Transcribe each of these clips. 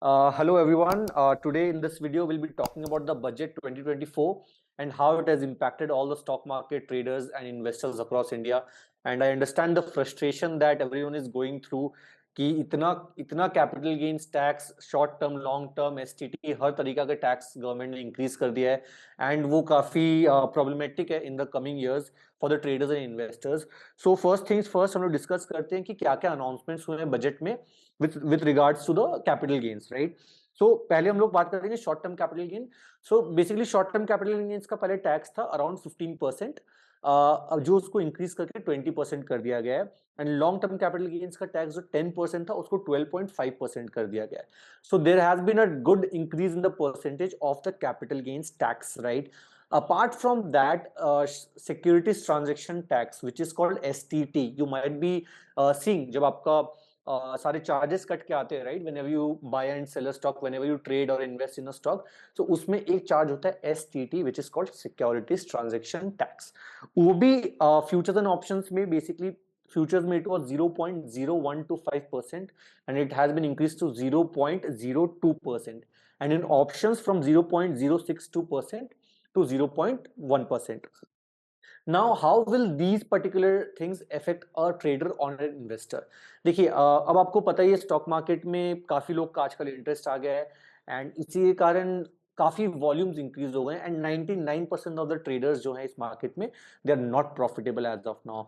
Hello everyone. Today in this video we'll be talking about the budget 2024 and how it has impacted all the stock market traders and investors across India. And I understand the frustration that everyone is going through कि इतना इतना capital gains tax, short term, long term, STT, हर तरीका का tax government ने increase कर दिया है एंड वो काफी प्रॉब्लमेटिक है in the coming years for the traders and investors. So first things first, हम लोग डिस्कस करते हैं कि क्या क्या अनाउंसमेंट्स हुए हैं बजट में with regards to the capital gains, right? So पहले हम लोग बात करेंगे short term capital gain. So basically short term capital gains का पहले टैक्स था अराउंड 15%, जो उसको इंक्रीज करके 20% कर दिया गया है. And long term capital gains का टैक्स जो 10% था उसको 12.5% कर दिया गया है. So there has been a good increase in the percentage of the capital gains tax, right? Apart from that, securities transaction tax, which is called STT, you might be seeing जब आपका सारे चार्जेस कट के आते हैं, right? Whenever you buy and sell a stock, whenever you trade और invest in a stock, so उसमें एक charge होता है STT, which is called securities transaction tax. वो भी फ्यूचर्स एंड ऑप्शंस में बेसिकली futures में it was 0.0125% and it has been increased to 0.02%, and in options from 0.062% to 0.1%. Now how will these particular things affect a trader or an investor? देखिए, अब आपको पता ही है stock market में काफी लोग का आजकल इंटरेस्ट आ गया है एंड इसी के कारण काफी वॉल्यूम्स इंक्रीज हो गए एंड 99% ऑफ द ट्रेडर्स जो है इस मार्केट में they are not profitable as of now.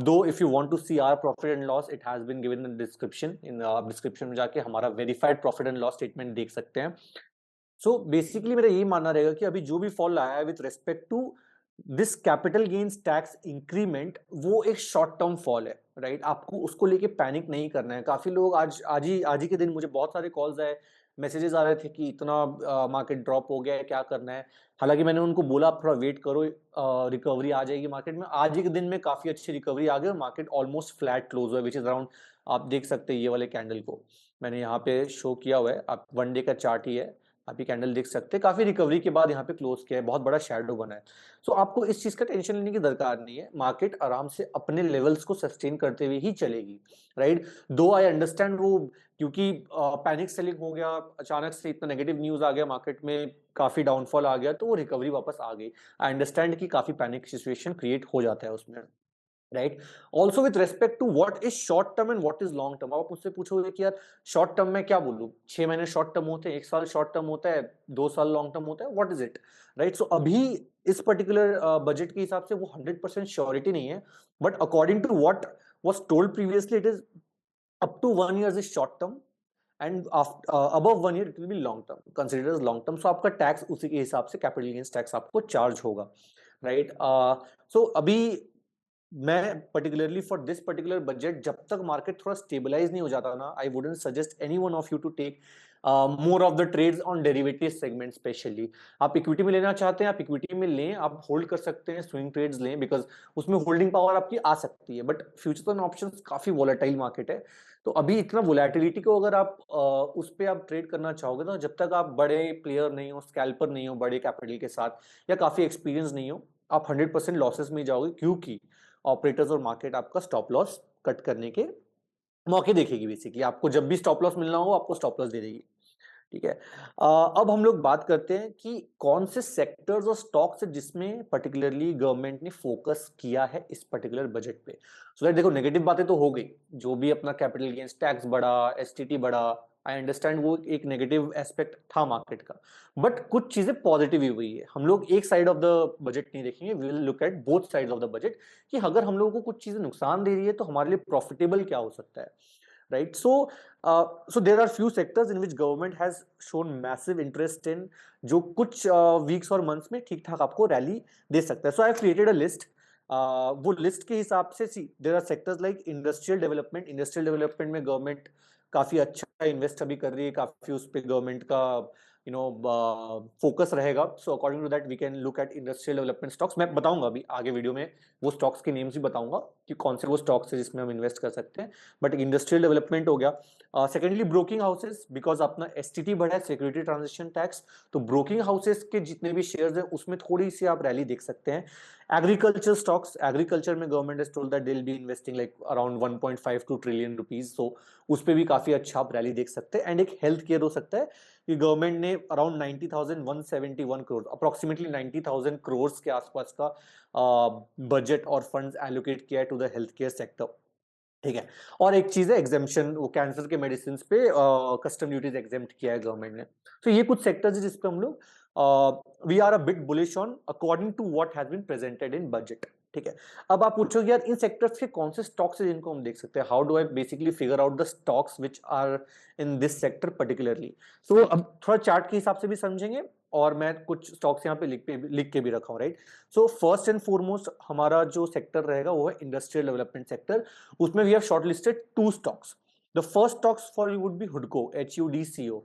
Though if you want to see our profit and loss, it has been given in description. In description में जाके हमारा verified profit and loss statement देख सकते हैं. So basically मेरा यही मानना रहेगा कि अभी जो भी फॉल आया है with respect to this capital gains tax increment, वो एक शॉर्ट टर्म फॉल है, राइट? आपको उसको लेके पैनिक नहीं करना है. काफी लोग आज ही के दिन मुझे बहुत सारे कॉल्स आए, मैसेजेस आ रहे थे कि इतना मार्केट ड्रॉप हो गया है, क्या करना है. हालांकि मैंने उनको बोला आप थोड़ा वेट करो, रिकवरी आ जाएगी मार्केट में. आज ही के दिन में काफी अच्छी रिकवरी आ गई और मार्केट ऑलमोस्ट फ्लैट क्लोज हुआ है, विच इज अराउंड, आप देख सकते हैं ये वाले कैंडल को मैंने यहाँ पे शो किया हुआ है. आप वन डे का चार्ट ही है, आप ये कैंडल देख सकते हैं. काफी रिकवरी के बाद यहाँ पे क्लोज किया है, बहुत बड़ा शैडो बना है. सो आपको इस चीज का टेंशन लेने की दरकार नहीं है. मार्केट आराम से अपने लेवल्स को सस्टेन करते हुए ही चलेगी, राइट? दो आई अंडरस्टैंड वो क्योंकि पैनिक सेलिंग हो गया, अचानक से इतना नेगेटिव न्यूज आ गया मार्केट में, काफी डाउनफॉल आ गया, तो वो रिकवरी वापस आ गई. आई अंडरस्टैंड कि काफी पैनिक सिचुएशन क्रिएट हो जाता है उसमें, right? Also with respect to what is short term and what is long term. आप मुझसे पूछोगे कि यार शॉर्ट टर्म में क्या बोलूं, 6 महीने शॉर्ट टर्म होते हैं, 1 साल शॉर्ट टर्म होता है, 2 साल लॉन्ग टर्म होता है, what is it, right? So अभी इस पर्टिकुलर बजट के हिसाब से वो 100% श्योरिटी नहीं है, but according to what was told previously, it is up to 1 year is short term and above 1 year it will be long term, considered as long term. So आपका tax उसी के हिसाब से कैपिटल गेन्स टैक्स आपको charge होगा, right? So अभी मैं particularly for this particular budget, जब तक मार्केट थोड़ा स्टेबलाइज नहीं हो जाता ना, I wouldn't suggest any one of you to take more of the trades on derivative segment. Specially आप इक्विटी में लेना चाहते हैं, आप इक्विटी में लें, आप होल्ड कर सकते हैं, स्विंग ट्रेड्स लें, बिकॉज उसमें होल्डिंग पावर आपकी आ सकती है. बट फ्यूचर्स एंड ऑप्शंस काफी वोलेटाइल मार्केट है, तो अभी इतना वोलेटिलिटी को अगर आप उस पर आप ट्रेड करना चाहोगे, तो जब तक आप बड़े प्लेयर नहीं हो, स्कैल्पर नहीं हो बड़े कैपिटल के साथ, या काफी एक्सपीरियंस नहीं हो, आप 100% लॉसेस में जाओगे, क्योंकि ऑपरेटर्स और मार्केट आपका स्टॉप लॉस कट करने के मौके देखेगी. बेसिकली आपको जब भी स्टॉप लॉस मिलना हो, आपको स्टॉप लॉस दे देगी, ठीक है? अब हम लोग बात करते हैं कि कौन से सेक्टर्स और स्टॉक्स है जिसमें पर्टिकुलरली गवर्नमेंट ने फोकस किया है इस पर्टिकुलर बजट पे. सो देखो, नेगेटिव बातें तो हो गई, जो भी अपना कैपिटल गेन्स टैक्स बढ़ा, एसटीटी बढ़ा, आई अंडरस्टैंड वो एक नेगेटिव एस्पेक्ट था मार्केट का, बट कुछ चीजें पॉजिटिव ही हुई है. हम लोग एक साइड ऑफ द बजट नहीं देखेंगे, we will look at both sides of the budget, कि अगर हम लोगों को कुछ चीजें नुकसान दे रही है तो हमारे लिए प्रॉफिटेबल क्या हो सकता है, right? So there are few sectors in which government has shown massive interest in, जो कुछ वीक्स और मंथ्स में ठीक ठाक आपको रैली दे सकता है. So I have created a list. वो लिस्ट के हिसाब से see there are sectors like industrial development. Industrial development में गवर्नमेंट काफी अच्छा इन्वेस्ट अभी कर रही है, काफी उस पर गवर्नमेंट का फोकस रहेगा. So according to that we can look at industrial development stocks. मैं बताऊंगा अभी आगे वीडियो में वो स्टॉक्स के नेम्स भी बताऊंगा कि कौन से वो स्टॉक्स है जिसमें हम इन्वेस्ट कर सकते हैं. बट इंडस्ट्रियल डेवलपमेंट हो गया. सेकेंडली ब्रोकिंग हाउसेस, बिकॉज अपना एसटीटी बढ़ा है, सिक्योरिटी ट्रांजेक्शन टैक्स, तो ब्रोकिंग हाउसेस के जितने भी शेयर्स हैं उसमें थोड़ी सी आप रैली देख सकते हैं. एग्रीकल्चर स्टॉक्स, एग्रीकल्चर में government has told that they will be investing like around 1.52 trillion rupees, so उस पे भी काफी अच्छा आप रैली देख सकते हैं। एंड एक हेल्थ केयर हो सकता है कि गवर्नमेंट ने अराउंड 90,171 करोड़, अप्रोक्सीमेटली 90,000 करोड़ के आसपास का बजट और फंड्स एलोकेट किया है to the health care sector, ठीक है। और एक चीज है एग्जेम्पशन, वो कैंसर के मेडिसिन पे कस्टम ड्यूटीज एग्जेम्प्ट किया है गवर्नमेंट ने। तो ये कुछ सेक्टर्स है जिसपे हम लोग we are a bit bullish on according to what has been presented in budget, ठीक है। अब आप पूछोगे यार इन सेक्टर्स के कौन से स्टॉक्स है जिनको हम देख सकते हैं, how do I basically figure out the stocks which are in this sector particularly. So अब थोड़ा चार्ट के हिसाब से भी समझेंगे, और मैं कुछ स्टॉक्स यहाँ पे लिख के भी रखा हूँ, right. So first and foremost हमारा जो सेक्टर रहेगा वो है इंडस्ट्रियल डेवलपमेंट सेक्टर। उसमें we have shortlisted 2 stocks. The first stocks for you would be हुडको, HUDCO।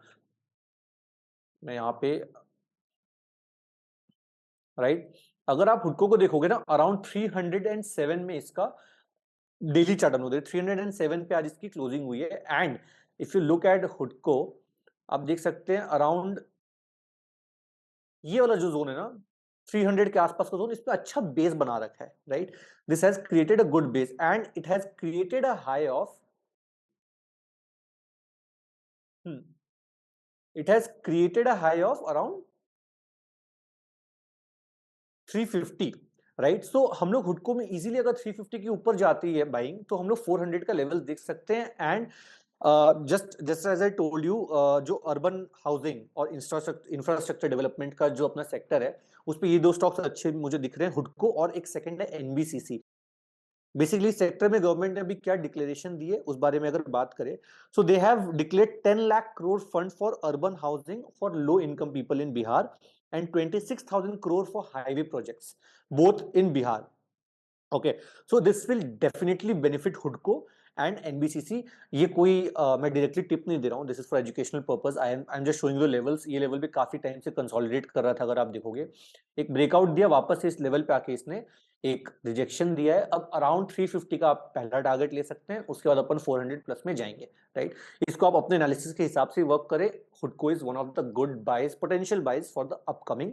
मैं यहाँ पे, राइट, अगर आप हुडको को देखोगे ना अराउंड 307 में इसका डेली चार्ट डाउन होता है, 307 पे आज इसकी क्लोजिंग हुई है। And if you look at हुडको, आप देख सकते हैं अराउंड ये वाला जो जोन है ना 300 के आसपास का जोन, इस पे अच्छा बेस बना रखा है, right. This has created a good base and it has created a high of it has created a high of around 350, right. So हम लोग हुडको में इजीली अगर 350 के ऊपर जाती है बाइंग तो हम लोग 400 का लेवल देख सकते हैं। And just just as I told you, जो अर्बन हाउसिंग और इंफ्रास्ट्रक्चर डेवलपमेंट का जो अपना सेक्टर है उस पे ये 2 स्टॉक्स अच्छे मुझे दिख रहे हैं, हुडको और एक सेकंड है NBCC। बेसिकली सेक्टर में गवर्नमेंट ने अभी क्या डिक्लेरेशन दी है उस बारे में अगर बात करें, so they have declared 10 lakh crore fund for urban housing for low income people in Bihar and 26,000 crore for highway projects both in Bihar. Okay, so this will definitely benefit हुडको एंड NBCC। ये कोई मैं डायरेक्टली टिप नहीं दे रहा हूँ, this is for educational purpose, I am just showing the levels. ये level भी काफी टाइम से कंसोलिडेट कर रहा था, अगर आप देखोगे एक ब्रेकआउट दिया वापस से इस लेवल पे आके इसने एक रिजेक्शन दिया है। अब अराउंड 350 का आप पहला टारगेट ले सकते हैं, उसके बाद अपन 400 प्लस में जाएंगे, राइट। इसको आप अपने एनालिसिस के हिसाब से वर्क करें। हुडको is one of the good buys, potential buys for the upcoming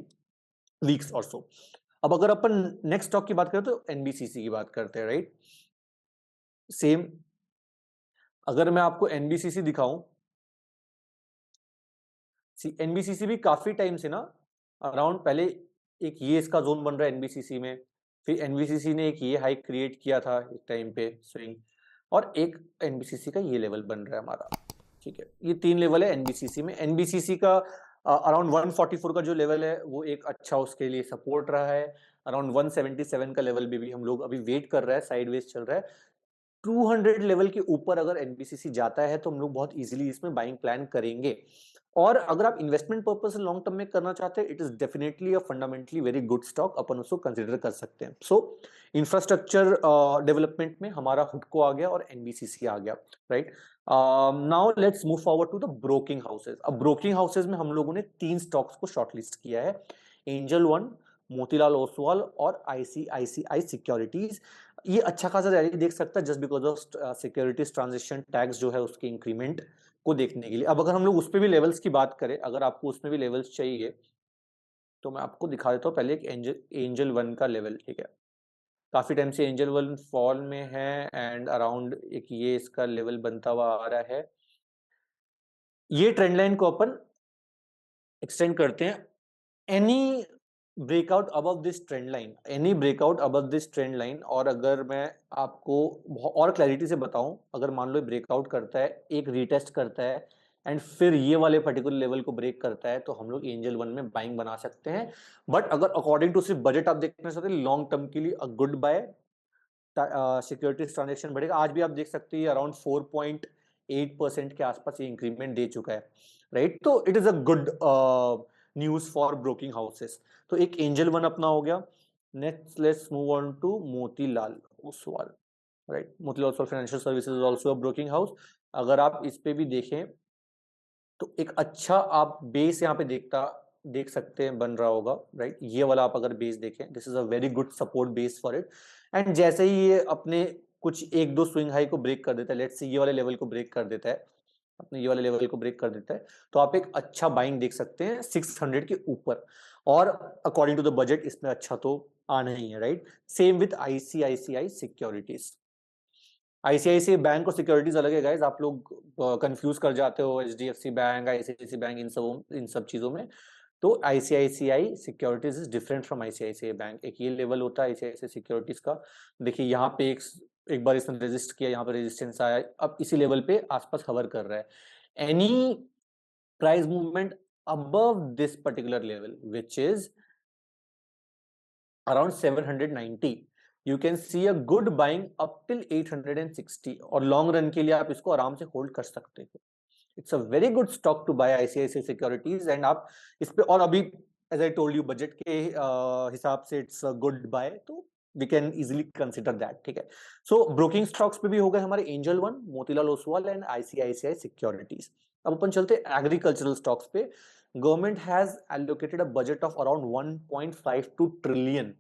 weeks or so. अब अगर अपन नेक्स्ट स्टॉक की बात करें तो NBCC की बात करते हैं, राइट। सेम अगर मैं आपको NBCC दिखाऊं, NBCC भी काफी टाइम से ना अराउंड पहले एक ये इसका जोन बन रहा है NBCC में, फिर NBCC ने एक ये हाइक क्रिएट किया था एक टाइम पे स्विंग, और एक NBCC का ये लेवल बन रहा है हमारा, ठीक है। ये 3 लेवल है NBCC में। NBCC का अराउंड 144 का जो लेवल है वो एक अच्छा उसके लिए सपोर्ट रहा है। अराउंड 177 का लेवल भी हम लोग अभी वेट कर रहा है, साइडवेज चल रहा है। 200 लेवल के ऊपर अगर NBCC जाता है तो हम लोग बहुत इजीली इसमें बाइंग प्लान करेंगे। और अगर आप इन्वेस्टमेंट पर्पस से लॉन्ग टर्म में करना चाहते हैं, it is definitely a fundamentally very good stock, अपन उसको कंसीडर कर सकते हैं। सो इंफ्रास्ट्रक्चर डेवलपमेंट में हमारा हुडको आ गया और NBCC आ गया, right. Now let's move forward to the broking houses. अब ब्रोकिंग हाउसेज में हम लोगों ने 3 स्टॉक्स को शॉर्टलिस्ट किया है, एंजल वन, मोतीलाल ओसवाल और ICICI सिक्योरिटीज। ये अच्छा खासा रैली देख सकता है just because of securities transaction tax जो है उसके इंक्रीमेंट को देखने के लिए। अब अगर हम लोग उस पे भी लेवल्स की बात करें, अगर आपको उसमें भी लेवल्स चाहिए तो मैं आपको दिखा देता हूँ पहले एक एंजल वन का लेवल, ठीक है। काफी टाइम से एंजल वन फॉल में है एंड अराउंड एक ये इसका लेवल बनता हुआ आ रहा है। ये ट्रेंड लाइन को अपन एक्सटेंड करते हैं, any breakout above this trend line, any breakout above this trend line. और अगर मैं आपको और क्लैरिटी से बताऊं, अगर मान लो ब्रेकआउट करता है, एक रीटेस्ट करता है एंड फिर ये वाले पर्टिकुलर लेवल को ब्रेक करता है, तो हम लोग एंजल वन में बाइंग बना सकते हैं। बट अगर अकॉर्डिंग टू सिर्फ बजट आप देखना चाहते हैं लॉन्ग टर्म के लिए, a good buy, securities transaction बढ़ेगा। आज भी आप देख सकते हैं अराउंड 4.8% के आसपास ये इंक्रीमेंट दे चुका है, राइट। तो it is a good news for broking houses. तो एक एंजल वन अपना हो गया। Next let's move on to Motilal Oswal, right. Motilal Oswal financial services also a broking house. अगर आप इस पे भी देखें तो एक अच्छा आप बेस यहाँ पे देख सकते हैं बन रहा होगा, राइट। ये वाला आप अगर बेस देखें, this is a very good support base for it. And जैसे ही ये अपने कुछ 1-2 स्विंग हाई को ब्रेक कर देता है, लेट्स से ये वाले लेवल को ब्रेक कर देता है, अपने ये वाले लेवल को ब्रेक कर देता है, तो आप एक अच्छा बाइंग देख सकते हैं 600 के ऊपर। और अकॉर्डिंग टू द बजट इसमें अच्छा तो आना ही है, right. Same with ICICI securities. ICICI bank और सिक्योरिटीज अलग है गाइस, आप लोग कंफ्यूज कर जाते हो एचडीएफसी बैंक, आईसीआईसीआई बैंक, इन सब चीजों में। तो ICICI securities is different from ICICI bank. एक ये लेवल होता है आईसीआईसीआई सिक्योरिटीज का। देखिए यहाँ पे एक बार इसने रजिस्ट किया, यहाँ पे रेजिस्टेंस आया, अब इसी लेवल पे आसपास हवर कर रहा है। Any price movement above this particular level, which is around 790, you can see a good buying up till 860, और लॉन्ग रन के लिए आप इसको आराम से होल्ड कर सकते हो। It's a very good stock to buy ICICI securities, and आप इस पे, और अभी as I told you budget के हिसाब से इट्स अ गुड बाय, तो we can easily consider that, ठीक है। सो ब्रोकिंग स्टॉक्स पे भी हो गए हमारे angel One, Motilal Oswal and ICICI securities. अब अपन चलते एग्रीकल्चरल स्टॉक्स पे। Government has allocated a budget of around 1.52 trillion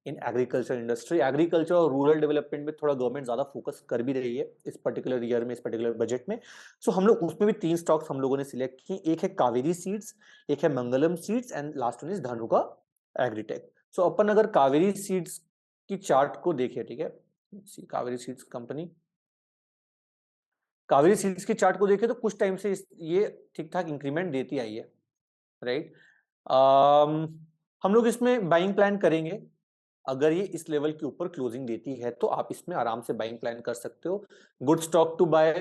in agriculture industry. Agriculture और रूरल डेवलपमेंट में थोड़ा गवर्नमेंट ज्यादा फोकस कर भी रही है इस पर्टिकुलर ईयर में, इस पर्टिकुलर बजट में। सो हम लोग उसमें भी 3 स्टॉक्स हम लोगों ने सिलेक्ट किए, एक है कावेरी सीड्स, एक है Mangalam seeds, and last one is Dhanuka Agritech. So अपन अगर कावेरी सीड्स की चार्ट को देखें, ठीक है, Kaveri seeds company, Kaveri seeds की चार्ट को देखें तो कुछ टाइम से ये ठीक ठाक इंक्रीमेंट देती आई है, राइट। हम लोग इसमें बाइंग प्लान करेंगे। अगर ये इस लेवल के ऊपर क्लोजिंग देती है तो आप इसमें आराम से बाइंग प्लान कर सकते हो। Good stock to buy.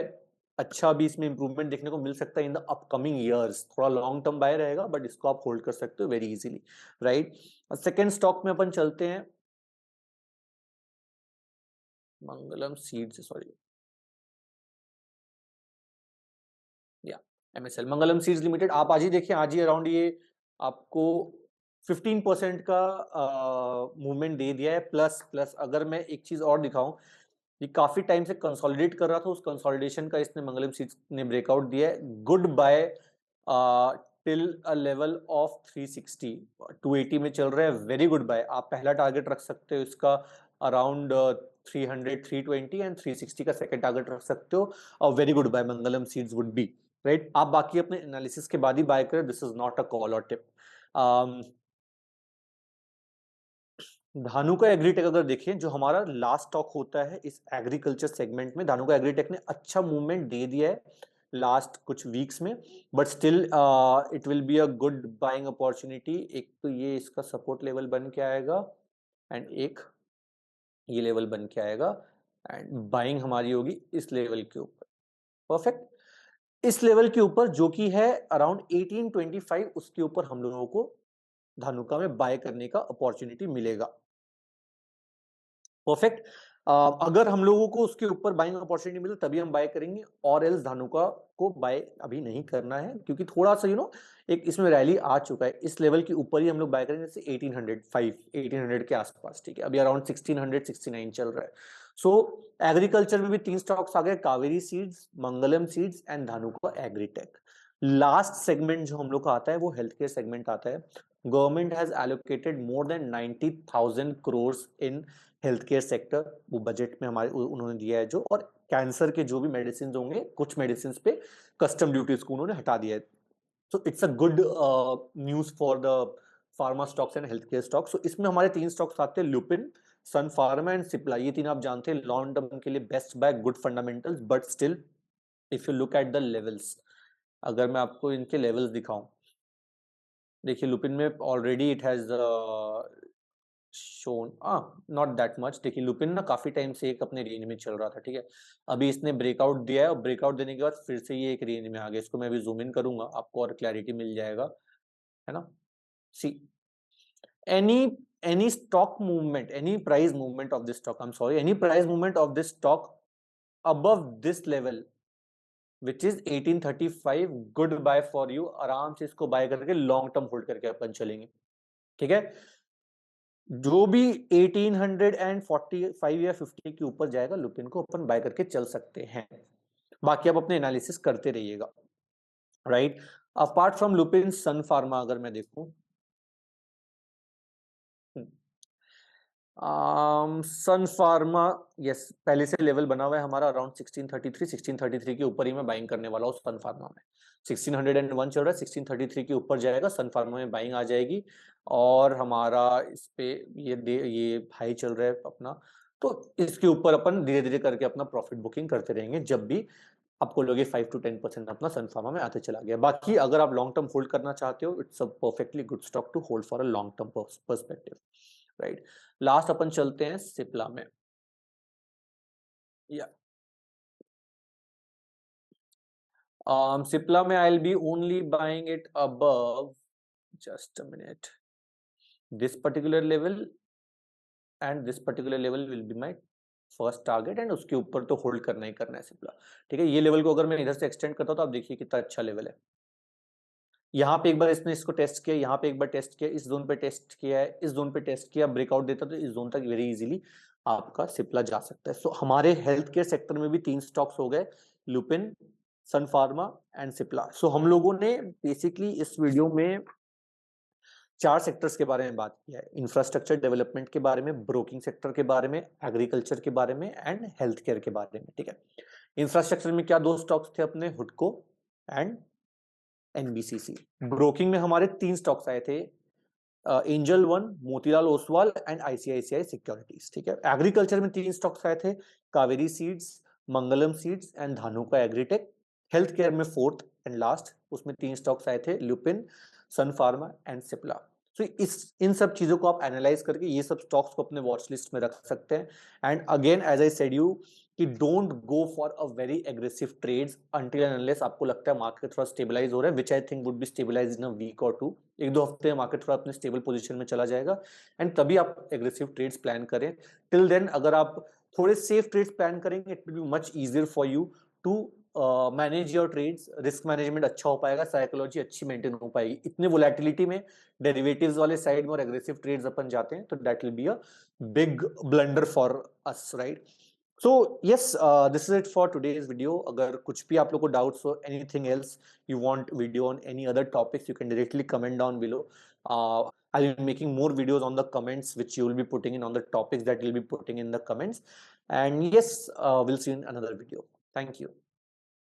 अच्छा भी इसमें इंप्रूवमेंट देखने को मिल सकता है इन द अपकमिंग ईयर्स। थोड़ा लॉन्ग टर्म बाय रहेगा बट इसको आप होल्ड कर सकते हो very easily, right. Second stock में अपन चलते हैं मंगलम सीड्स, सॉरी या एमएसएल, मंगलम सीड्स लिमिटेड। आप आज ही देखिए, आज ही अराउंड ये आपको 15% का मूवमेंट दे दिया है, प्लस प्लस। अगर मैं एक चीज और दिखाऊं, ये काफी टाइम से कंसोलिडेट कर रहा था, उस कंसोलिडेशन का इसने मंगलम सीड्स ने ब्रेकआउट दिया है। Good buy till a level of 360, 280 में चल रहा है, वेरी गुड बाय। आप पहला टारगेट रख सकते हो इसका अराउंड 300, 320, एंड 360 का सेकंड टारगेट रख सकते हो, और very good buy Mangalam seeds would be, right. आप बाकी अपने एनालिसिस के बाद ही बाय करें, this is not a call और टिप। धानुका एग्रीटेक अगर देखें, जो हमारा लास्ट स्टॉक होता है इस एग्रीकल्चर सेगमेंट में, धानुका एग्रीटेक ने अच्छा मूवमेंट दे दिया है लास्ट कुछ वीक्स में, but still it will be a good buying opportunity. एक तो ये इसका सपोर्ट लेवल बन के आएगा, एंड एक ये लेवल बन के आएगा, एंड बाइंग हमारी होगी इस लेवल के ऊपर। परफेक्ट। इस लेवल के ऊपर जो कि है अराउंड 1825, उसके ऊपर हम लोगों को धानुका में बाय करने का अपॉर्चुनिटी मिलेगा। परफेक्ट। अगर हम लोगों को उसके ऊपर बाइंग अपॉर्चुनिटी मिले तभी हम बाय करेंगे, और एल्स धानुका को बाय अभी नहीं करना है, क्योंकि थोड़ा सा एक इसमें रैली आ चुका है। इस लेवल के ऊपर ही हम लोग बाय करेंगे, जैसे 1805, 1800 के आसपास, ठीक है। अभी अराउंड 1669 चल रहा है। सो एग्रीकल्चर में भी 3 स्टॉक्स आ गए, Kaveri seeds, Mangalam seeds and Dhanuka agritech. Last segment जो हम लोग का आता है वो हेल्थ केयर सेगमेंट आता है। Government has allocated more than 90,000 crore in health care sector, वो बजट में हमारे उन्होंने दिया है जो, और कैंसर के जो भी मेडिसिन होंगे, कुछ मेडिसिन पे कस्टम ड्यूटीज को उन्होंने हटा दिया है। So it's a good news for the pharma stocks and health care stocks. So इसमें हमारे 3 स्टॉक्स आते हैं, लुपिन, सन फार्मा एंड सिप्ला। ये 3 आप जानते हैं लॉन्ग टर्म के लिए best buy, good fundamentals, but still if you look at the levels, अगर मैं आपको इनके लेवल्स दिखाऊं, देखिए लुपिन में already it has shown not that much. देखिए लुपिन ना काफी टाइम से एक अपने रेंज में चल रहा था, ठीक है। अभी इसने ब्रेकआउट दिया है, और ब्रेकआउट देने के बाद फिर से ये एक रेंज में आ गया। इसको मैं अभी जूम इन करूंगा, आपको और क्लैरिटी मिल जाएगा, है ना। See any any stock movement, any price movement of this stock, I am sorry, any price movement of this stock above this level which is 1835, good buy for you. आराम से इसको bye करके long term hold करके अपन चलेंगे, ठीक है। जो भी 1845 या 50 के ऊपर जाएगा, लुपिन को अपन बाय करके चल सकते हैं। बाकी आप अपने एनालिसिस करते रहिएगा, राइट। अपार्ट फ्रॉम लुपिन, सन फार्मा अगर मैं देखूं, सन फार्मा, यस, पहले से लेवल बना हुआ है हमारा अराउंड 1633 के ऊपर ही मैं बाइंग करने वाला हूँ सन फार्मा में। 1601 चल रहा है, 1633 के ऊपर जाएगा, सन फार्मा में बाइंग आ जाएगी। और हमारा इस पे ये हाई चल रहा है अपना, तो इसके ऊपर अपन धीरे धीरे करके अपना प्रॉफिट बुकिंग करते रहेंगे जब भी आपको लगे 5 to 10% अपना सन फार्मा में आते चला गया। बाकी अगर आप लॉन्ग टर्म होल्ड करना चाहते हो, it's a perfectly good stock to hold for a long term perspective, right. Last अपन चलते हैं सिप्ला में। या सिप्ला में I will be only buying it above, just a minute, this particular level and this particular level will be my first target, and उसके ऊपर तो hold करना ही करना है सिप्ला। ठीक है, ये लेवल को अगर मैं इधर से एक्सटेंड करता हूं तो आप देखिए कितना अच्छा लेवल है। यहाँ पे एक बार इसने इसको टेस्ट किया, यहाँ पे एक बार टेस्ट किया, इस जोन पे टेस्ट किया है, इस जोन पे टेस्ट किया, ब्रेकआउट देता तो इस जोन तक वेरी इजीली आपका सिप्ला जा सकता है। सो हमारे हेल्थ केयर सेक्टर में भी 3 स्टॉक्स हो गए, लुपिन, सन फार्मा एंड सिप्ला। सो हम लोगों ने बेसिकली इस वीडियो में 4 सेक्टर्स के बारे में बात किया है, इंफ्रास्ट्रक्चर डेवलपमेंट के बारे में, ब्रोकिंग सेक्टर के बारे में, एग्रीकल्चर के बारे में एंड हेल्थ केयर के बारे में। ठीक है, इंफ्रास्ट्रक्चर में क्या 2 स्टॉक्स थे अपने, हुडको एंड एनबीसीसी। ब्रोकिंग में हमारे 3 स्टॉक्स आए थे, Angel One, Motilal Oswal and ICICI securities. ठीक है, एग्रीकल्चर में 3 स्टॉक्स आए थे, Kaveri seeds, Mangalam seeds and Dhanuka Agritech. Health care में फोर्थ एंड लास्ट, उसमें 3 स्टॉक्स आए थे, लुपिन, सन फार्मा एंड सिप्ला। तो इन सब चीजों को आप एनालाइज करके ये सब स्टॉक्स को अपने वॉच लिस्ट में रख सकते हैं। And again as I said you कि don't go for a very aggressive trades until and unless आपको लगता है मार्केट थोड़ा स्टेबलाइज हो रहा है, which I think would be stabilise in a week or 2। 1-2 हफ्ते में मार्केट थोड़ा अपने स्टेबल पोजीशन में चला जाएगा, एंड तभी आप एग्रेसिव ट्रेड्स प्लान करें। टिल देन अगर आप थोड़े सेफ ट्रेड्स प्लान करेंगे, it will be much easier for you to manage your trades, risk management अच्छा हो पाएगा, साइकोलॉजी अच्छी मेंटेन हो पाएगी। इतने वोलेटिलिटी में डेरिवेटिव्स वाले साइड में और एग्रेसिव ट्रेड्स अपन जाते हैं तो that will be a big blunder for us, right. So yes, this is it for today's video. अगर कुछ भी आप लोग को doubts हो, anything else you want video on any other topics, you can directly comment down below. I'll be making more videos on the comments which you will be putting in on the topics that you'll be putting in the comments. And yes, we'll see you in another video. Thank you.